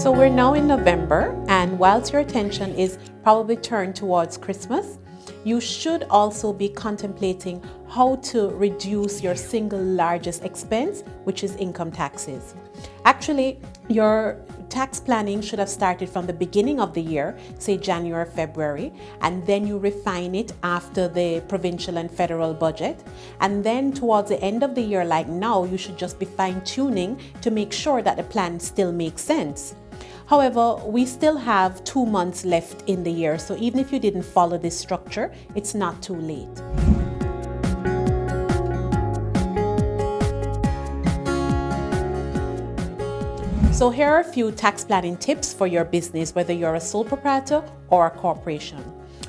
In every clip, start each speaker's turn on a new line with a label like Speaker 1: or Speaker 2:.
Speaker 1: So we're now in November, and whilst your attention is probably turned towards Christmas, you should also be contemplating how to reduce your single largest expense, which is income taxes. Actually, your tax planning should have started from the beginning of the year, say January, February, and then you refine it after the provincial and federal budget. And then towards the end of the year, like now, you should just be fine-tuning to make sure that the plan still makes sense. However, we still have 2 months left in the year, so even if you didn't follow this structure, it's not too late. So here are a few tax planning tips for your business, whether you're a sole proprietor or a corporation.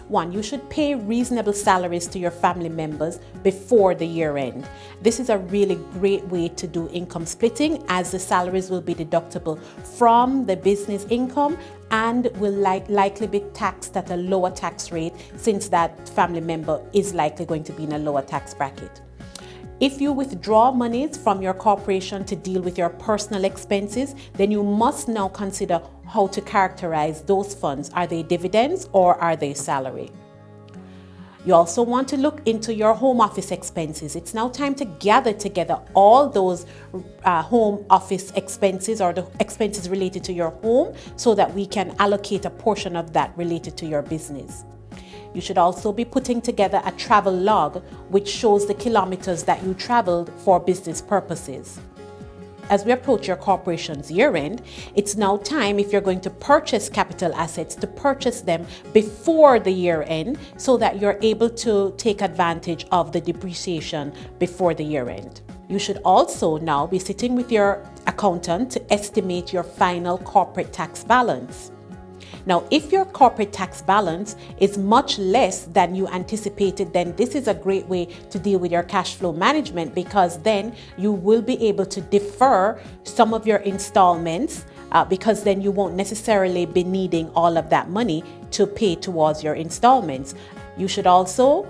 Speaker 1: 1, you should pay reasonable salaries to your family members before the year end. This is a really great way to do income splitting, as the salaries will be deductible from the business income and will likely be taxed at a lower tax rate, since that family member is likely going to be in a lower tax bracket. If you withdraw monies from your corporation to deal with your personal expenses, then you must now consider how to characterize those funds. Are they dividends or are they salary? You also want to look into your home office expenses. It's now time to gather together all those home office expenses, or the expenses related to your home, so that we can allocate a portion of that related to your business. You should also be putting together a travel log, which shows the kilometers that you traveled for business purposes. As we approach your corporation's year end, it's now time, if you're going to purchase capital assets, to purchase them before the year end, so that you're able to take advantage of the depreciation before the year end. You should also now be sitting with your accountant to estimate your final corporate tax balance. Now, if your corporate tax balance is much less than you anticipated, then this is a great way to deal with your cash flow management, because then you will be able to defer some of your installments, because then you won't necessarily be needing all of that money to pay towards your installments. You should also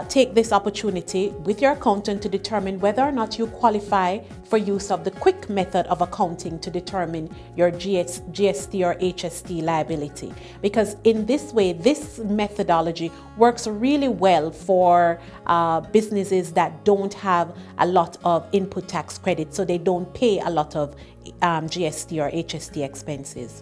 Speaker 1: take this opportunity with your accountant to determine whether or not you qualify for use of the quick method of accounting to determine your GST or HST liability. Because in this way, this methodology works really well for businesses that don't have a lot of input tax credit, so they don't pay a lot of GST or HST expenses.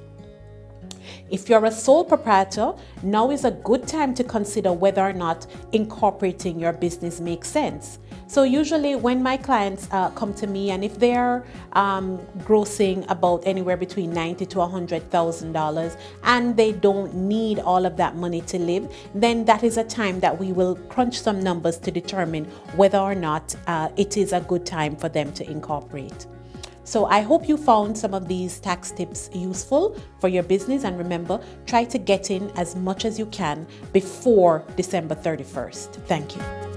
Speaker 1: If you're a sole proprietor, now is a good time to consider whether or not incorporating your business makes sense. So usually when my clients come to me, and if they're grossing about anywhere between $90,000 to $100,000 and they don't need all of that money to live, then that is a time that we will crunch some numbers to determine whether or not it is a good time for them to incorporate. So I hope you found some of these tax tips useful for your business, and remember, try to get in as much as you can before December 31st. Thank you.